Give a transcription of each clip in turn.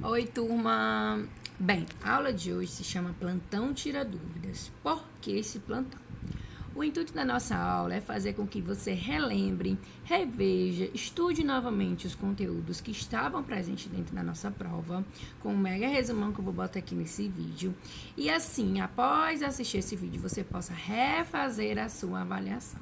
Oi, turma! Bem, a aula de hoje se chama Plantão Tira Dúvidas. Por que esse plantão? O intuito da nossa aula é fazer com que você relembre, reveja, estude novamente os conteúdos que estavam presentes dentro da nossa prova, com um mega resumão que eu vou botar aqui nesse vídeo. E assim, após assistir esse vídeo, você possa refazer a sua avaliação.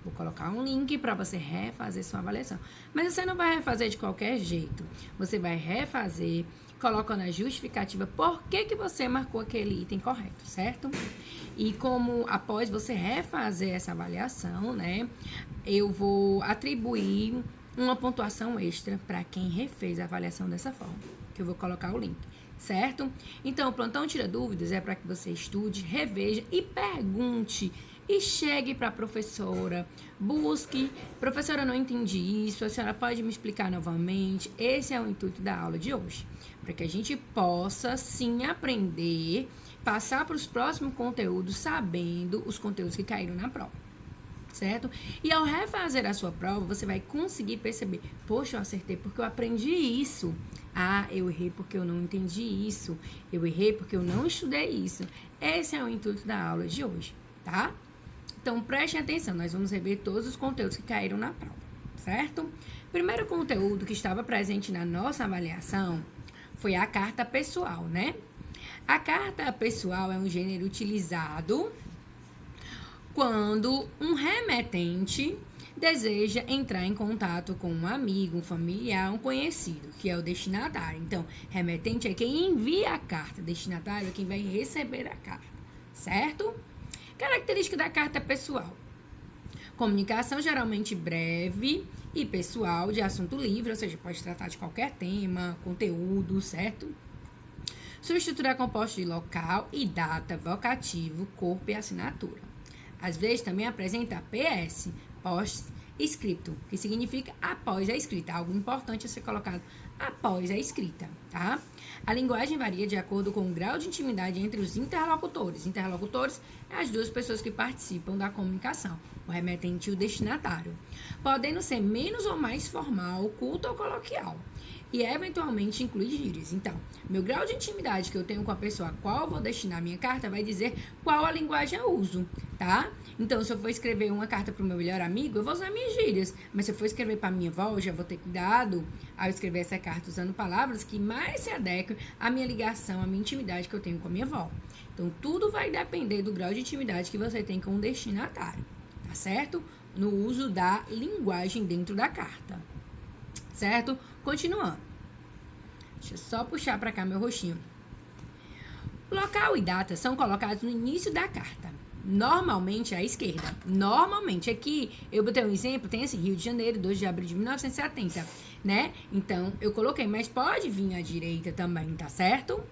Vou colocar um link para você refazer sua avaliação. Mas você não vai refazer de qualquer jeito. Você vai refazer, colocando a justificativa por que você marcou aquele item correto, certo? E como após você refazer essa avaliação, né, eu vou atribuir uma pontuação extra para quem refez a avaliação dessa forma, que eu vou colocar o link. Certo? Então, o plantão tira dúvidas é para que você estude, reveja e pergunte e chegue para a professora, busque, professora, eu não entendi isso, a senhora pode me explicar novamente? Esse é o intuito da aula de hoje, para que a gente possa, sim, aprender, passar para os próximos conteúdos, sabendo os conteúdos que caíram na prova. Certo? E ao refazer a sua prova, você vai conseguir perceber, poxa, eu acertei porque eu aprendi isso. Ah, eu errei porque eu não entendi isso. Eu errei porque eu não estudei isso. Esse é o intuito da aula de hoje, tá? Então, prestem atenção, nós vamos rever todos os conteúdos que caíram na prova, certo? Primeiro conteúdo que estava presente na nossa avaliação foi a carta pessoal, né? A carta pessoal é um gênero utilizado quando um remetente deseja entrar em contato com um amigo, um familiar, um conhecido, que é o destinatário. Então, remetente é quem envia a carta, destinatário é quem vai receber a carta, certo? Característica da carta pessoal: comunicação geralmente breve e pessoal, de assunto livre, ou seja, pode tratar de qualquer tema, conteúdo, certo? Sua estrutura é composta de local e data, vocativo, corpo e assinatura. Às vezes também apresenta PS, pós-escrito, que significa após a escrita, algo importante a ser colocado após a escrita, tá? A linguagem varia de acordo com o grau de intimidade entre os interlocutores. Interlocutores é as duas pessoas que participam da comunicação, o remetente e o destinatário, podendo ser menos ou mais formal, culto ou coloquial, e eventualmente inclui gírias. Então, meu grau de intimidade que eu tenho com a pessoa a qual eu vou destinar minha carta vai dizer qual a linguagem eu uso, tá? Então, se eu for escrever uma carta para o meu melhor amigo, eu vou usar minhas gírias. Mas se eu for escrever para minha avó, eu já vou ter cuidado ao escrever essa carta usando palavras que mais se adequem à minha ligação, à minha intimidade que eu tenho com a minha avó. Então, tudo vai depender do grau de intimidade que você tem com o destinatário, tá certo? No uso da linguagem dentro da carta, certo? Continuando. Deixa eu só puxar para cá meu roxinho. Local e data são colocados no início da carta. Normalmente à esquerda. Normalmente. Aqui eu botei um exemplo, tem esse Rio de Janeiro, 2 de abril de 1970, né? Então, eu coloquei, mas pode vir à direita também, tá certo?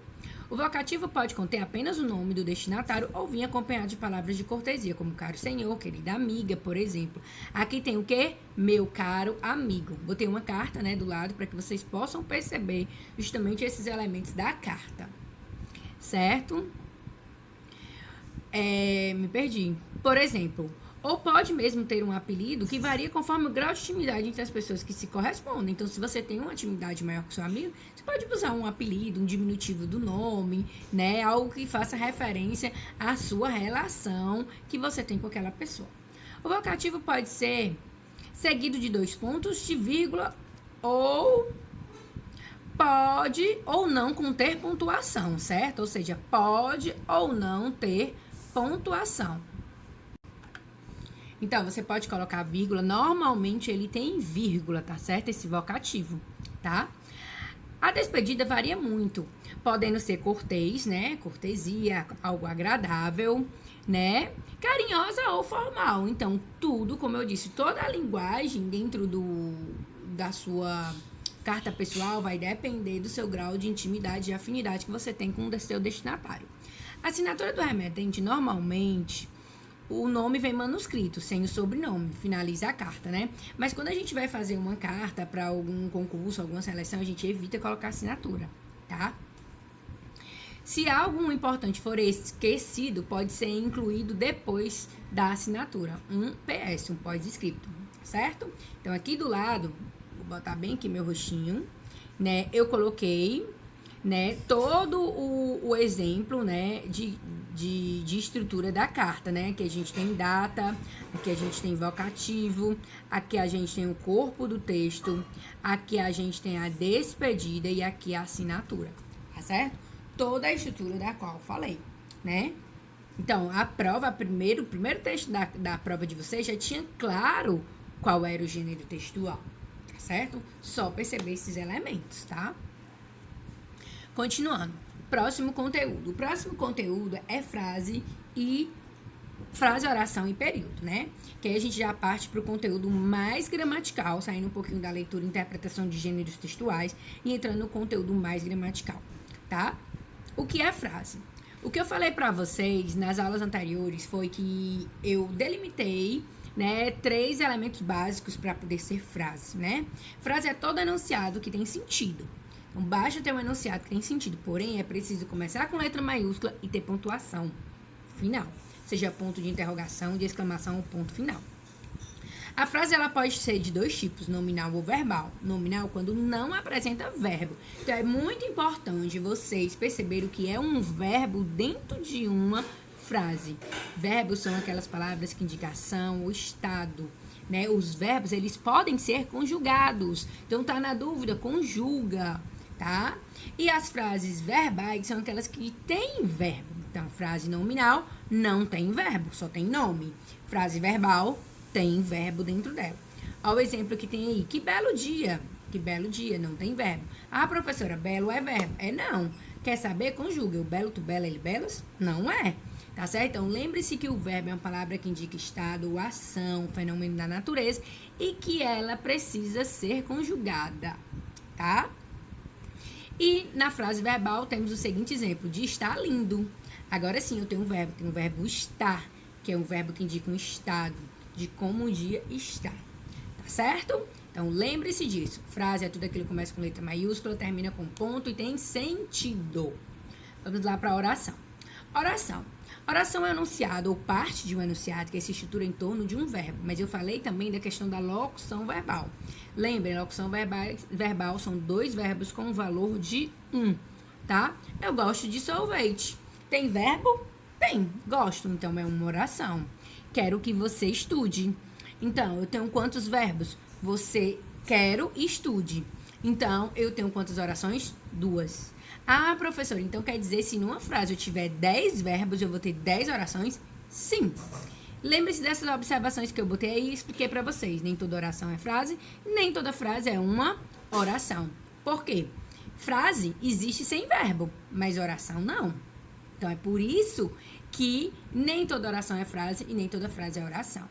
O vocativo pode conter apenas o nome do destinatário ou vir acompanhado de palavras de cortesia, como caro senhor, querida amiga, por exemplo. Aqui tem o quê? Meu caro amigo. Botei uma carta, né, do lado para que vocês possam perceber justamente esses elementos da carta. Certo? Me perdi. Por exemplo, ou pode mesmo ter um apelido que varia conforme o grau de intimidade entre as pessoas que se correspondem. Então, se você tem uma intimidade maior com seu amigo, você pode usar um apelido, um diminutivo do nome, né? Algo que faça referência à sua relação que você tem com aquela pessoa. O vocativo pode ser seguido de 2 pontos, de vírgula, ou pode ou não conter pontuação, certo? Ou seja, pode ou não ter pontuação. Então, você pode colocar vírgula. Normalmente, ele tem vírgula, tá certo? Esse vocativo, tá? A despedida varia muito, podendo ser cortês, né? Cortesia, algo agradável, né? Carinhosa ou formal. Então, tudo, como eu disse, toda a linguagem dentro da sua carta pessoal vai depender do seu grau de intimidade e afinidade que você tem com o seu destinatário. A assinatura do remetente, normalmente, o nome vem manuscrito, sem o sobrenome, finaliza a carta, né? Mas quando a gente vai fazer uma carta para algum concurso, alguma seleção, a gente evita colocar assinatura, tá? Se algo importante for esquecido, pode ser incluído depois da assinatura. Um PS, um pós-escrito, certo? Então, aqui do lado, vou botar bem aqui meu roxinho, né? Eu coloquei né, todo o exemplo, né, de estrutura da carta, né? Aqui a gente tem data, aqui a gente tem vocativo, aqui a gente tem o corpo do texto, aqui a gente tem a despedida e aqui a assinatura, tá certo? Toda a estrutura da qual eu falei, né? Então, a prova, o primeiro texto da prova de vocês já tinha claro qual era o gênero textual, tá certo? Só perceber esses elementos, tá? Continuando. Próximo conteúdo. O próximo conteúdo é frase, oração e período, né? Que aí a gente já parte para o conteúdo mais gramatical, saindo um pouquinho da leitura e interpretação de gêneros textuais e entrando no conteúdo mais gramatical, tá? O que é frase? O que eu falei para vocês nas aulas anteriores foi que eu delimitei, né, 3 elementos básicos para poder ser frase, né? Frase é todo enunciado que tem sentido. Então, basta ter um enunciado que tem sentido, porém, é preciso começar com letra maiúscula e ter pontuação final, seja ponto de interrogação, de exclamação ou ponto final. A frase ela pode ser de 2 tipos, nominal ou verbal. Nominal quando não apresenta verbo. Então, é muito importante vocês perceberem o que é um verbo dentro de uma frase. Verbos são aquelas palavras que indicam ação ou estado, né? Os verbos, eles podem ser conjugados. Então, tá na dúvida, conjuga, tá? E as frases verbais são aquelas que têm verbo. Então, frase nominal não tem verbo, só tem nome. Frase verbal tem verbo dentro dela. Olha o exemplo que tem aí. Que belo dia. Que belo dia, não tem verbo. Ah, professora, belo é verbo. É não. Quer saber? Conjuga. O belo, tu, bela, ele, belos? Não é. Tá certo? Então, lembre-se que o verbo é uma palavra que indica estado ou ação, fenômeno da natureza, e que ela precisa ser conjugada, tá? E na frase verbal temos o seguinte exemplo, de estar lindo. Agora sim, eu tenho um verbo estar, que é um verbo que indica um estado, de como o dia está, tá certo? Então, lembre-se disso. Frase é tudo aquilo que começa com letra maiúscula, termina com ponto e tem sentido. Vamos lá para a oração. Oração. Oração é um enunciado ou parte de um enunciado que se estrutura em torno de um verbo. Mas eu falei também da questão da locução verbal. Lembrem, locução verbal são 2 verbos com o valor de 1, tá? Eu gosto de sorvete. Tem verbo? Tem. Gosto, então é uma oração. Quero que você estude. Então, eu tenho quantos verbos? Você, quero e estude. Então, eu tenho quantas orações? 2. Ah, professor, então quer dizer, se numa frase eu tiver 10 verbos, eu vou ter 10 orações? Sim. Lembre-se dessas observações que eu botei aí e expliquei pra vocês. Nem toda oração é frase, nem toda frase é uma oração. Por quê? Frase existe sem verbo, mas oração não. Então, é por isso que nem toda oração é frase e nem toda frase é oração.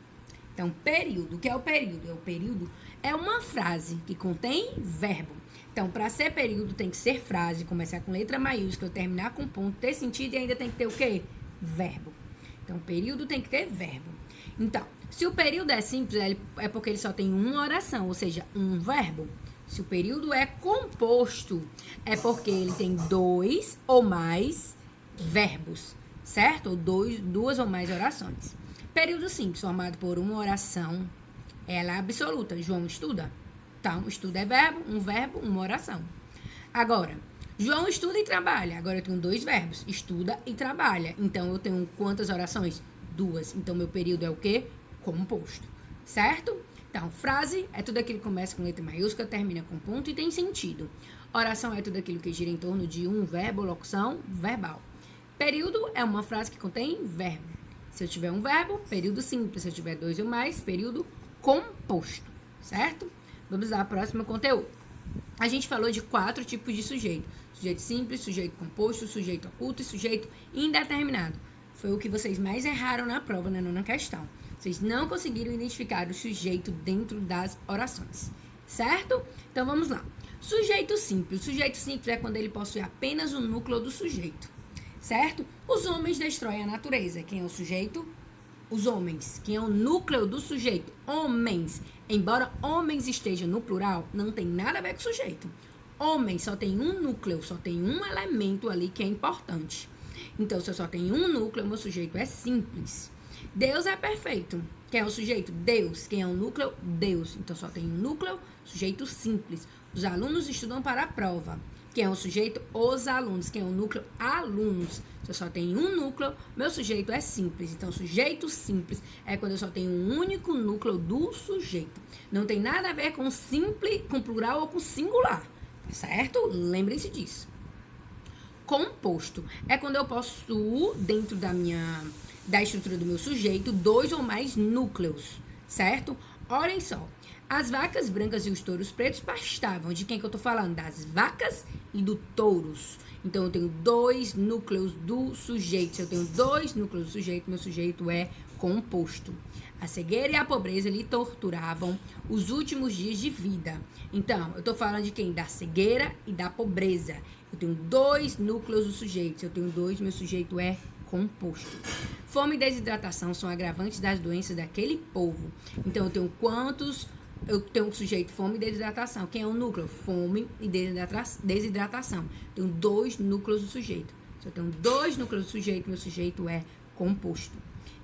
Então, período. O que é o período? O período é uma frase que contém verbo. Então, para ser período, tem que ser frase, começar com letra maiúscula, terminar com ponto, ter sentido e ainda tem que ter o quê? Verbo. Então, período tem que ter verbo. Então, se o período é simples, é porque ele só tem uma oração, ou seja, um verbo. Se o período é composto, é porque ele tem 2 ou mais verbos, certo? Ou 2 ou mais orações. Período simples, formado por uma oração, ela é absoluta. João estuda? Então, estuda é verbo, uma oração. Agora, João estuda e trabalha. Agora eu tenho 2 verbos, estuda e trabalha. Então, eu tenho quantas orações? 2. Então, meu período é o quê? Composto, certo? Então, frase é tudo aquilo que começa com letra maiúscula, termina com ponto e tem sentido. Oração é tudo aquilo que gira em torno de um verbo, locução verbal. Período é uma frase que contém verbo. Se eu tiver um verbo, período simples. Se eu tiver 2 ou mais, período composto, certo? Vamos lá, próximo conteúdo. A gente falou de 4 tipos de sujeito. Sujeito simples, sujeito composto, sujeito oculto e sujeito indeterminado. Foi o que vocês mais erraram na prova, na 9ª questão. Vocês não conseguiram identificar o sujeito dentro das orações, certo? Então, vamos lá. Sujeito simples. Sujeito simples é quando ele possui apenas o núcleo do sujeito, certo? Os homens destroem a natureza. Quem é o sujeito? Os homens. Quem é o núcleo do sujeito? Homens. Embora homens esteja no plural, não tem nada a ver com sujeito. Homem só tem um núcleo, só tem um elemento ali que é importante. Então, se eu só tenho um núcleo, meu sujeito é simples. Deus é perfeito. Quem é o sujeito? Deus. Quem é o núcleo? Deus. Então, só tem um núcleo, sujeito simples. Os alunos estudam para a prova. Quem é o sujeito? Os alunos. Quem é o núcleo? Alunos. Se eu só tenho um núcleo, meu sujeito é simples. Então, sujeito simples é quando eu só tenho um único núcleo do sujeito. Não tem nada a ver com simples, com plural ou com singular. Certo? Lembrem-se disso. Composto é quando eu possuo, dentro da estrutura do meu sujeito, 2 ou mais núcleos. Certo? Olhem só. As vacas brancas e os touros pretos pastavam. De quem que eu tô falando? Das vacas e do touros. Então, eu tenho 2 núcleos do sujeito. Se eu tenho 2 núcleos do sujeito, meu sujeito é composto. A cegueira e a pobreza lhe torturavam os últimos dias de vida. Então, eu tô falando de quem? Da cegueira e da pobreza. Eu tenho 2 núcleos do sujeito. Se eu tenho 2, meu sujeito é composto. Fome e desidratação são agravantes das doenças daquele povo. Então, eu tenho quantos... Eu tenho um sujeito, fome e desidratação. Quem é o núcleo? Fome e desidratação. Tenho 2 núcleos do sujeito. Se eu tenho 2 núcleos do sujeito, meu sujeito é composto.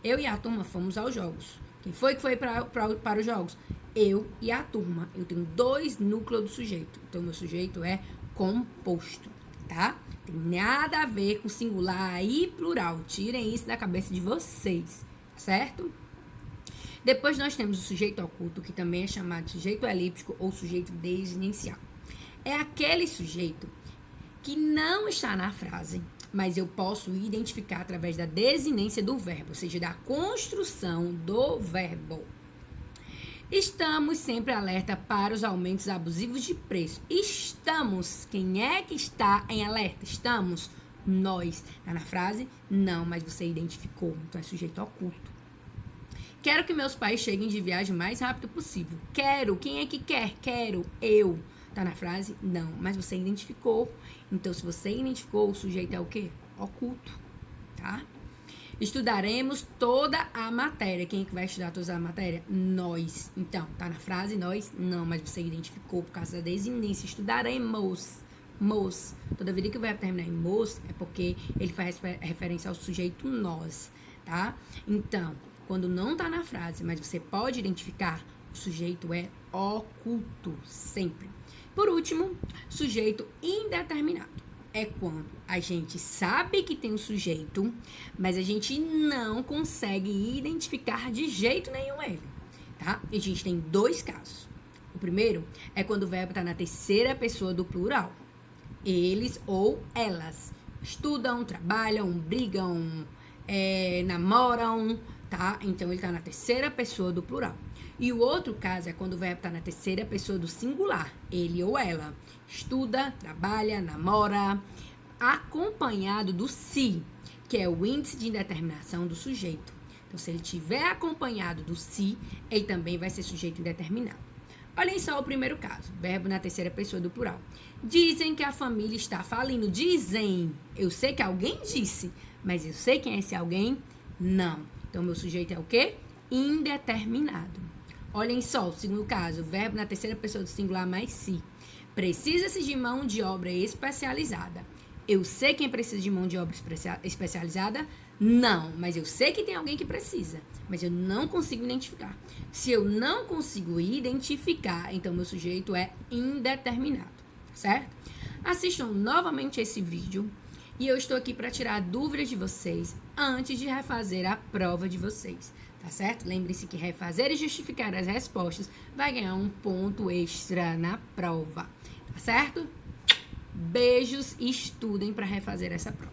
Eu e a turma fomos aos jogos. Quem foi que foi para os jogos? Eu e a turma. Eu tenho 2 núcleos do sujeito. Então, meu sujeito é composto, tá? Tem nada a ver com singular e plural. Tirem isso da cabeça de vocês, certo? Depois nós temos o sujeito oculto, que também é chamado de sujeito elíptico ou sujeito desinencial. É aquele sujeito que não está na frase, mas eu posso identificar através da desinência do verbo, ou seja, da construção do verbo. Estamos sempre alerta para os aumentos abusivos de preço. Estamos. Quem é que está em alerta? Estamos. Nós. Está na frase? Não, mas você identificou. Então é sujeito oculto. Quero que meus pais cheguem de viagem o mais rápido possível. Quero. Quem é que quer? Quero. Eu. Tá na frase? Não. Mas você identificou. Então, se você identificou, o sujeito é o quê? Oculto. Tá? Estudaremos toda a matéria. Quem é que vai estudar toda a matéria? Nós. Então, tá na frase nós? Não. Mas você identificou por causa da desinência. Estudaremos. Mos. Toda vida que o verbo terminar em mos é porque ele faz referência ao sujeito nós. Tá? Então... Quando não está na frase, mas você pode identificar, o sujeito é oculto, sempre. Por último, sujeito indeterminado. É quando a gente sabe que tem um sujeito, mas a gente não consegue identificar de jeito nenhum ele, tá? E a gente tem 2 casos. O primeiro é quando o verbo está na terceira pessoa do plural. Eles ou elas estudam, trabalham, brigam, namoram, tá? Então, ele está na terceira pessoa do plural. E o outro caso é quando o verbo está na terceira pessoa do singular. Ele ou ela estuda, trabalha, namora, acompanhado do se, que é o índice de indeterminação do sujeito. Então, se ele tiver acompanhado do se, ele também vai ser sujeito indeterminado. Olhem só o primeiro caso, verbo na terceira pessoa do plural. Dizem que a família está falindo. Dizem. Eu sei que alguém disse, mas eu sei quem é esse alguém? Não. Então, meu sujeito é o quê? Indeterminado. Olhem só, o segundo caso, verbo na terceira pessoa do singular mais se. Precisa-se de mão de obra especializada. Eu sei quem precisa de mão de obra especializada? Não, mas eu sei que tem alguém que precisa, mas eu não consigo identificar. Se eu não consigo identificar, então meu sujeito é indeterminado, certo? Assistam novamente esse vídeo. E eu estou aqui para tirar dúvidas de vocês antes de refazer a prova de vocês, tá certo? Lembre-se que refazer e justificar as respostas vai ganhar um ponto extra na prova, tá certo? Beijos e estudem para refazer essa prova.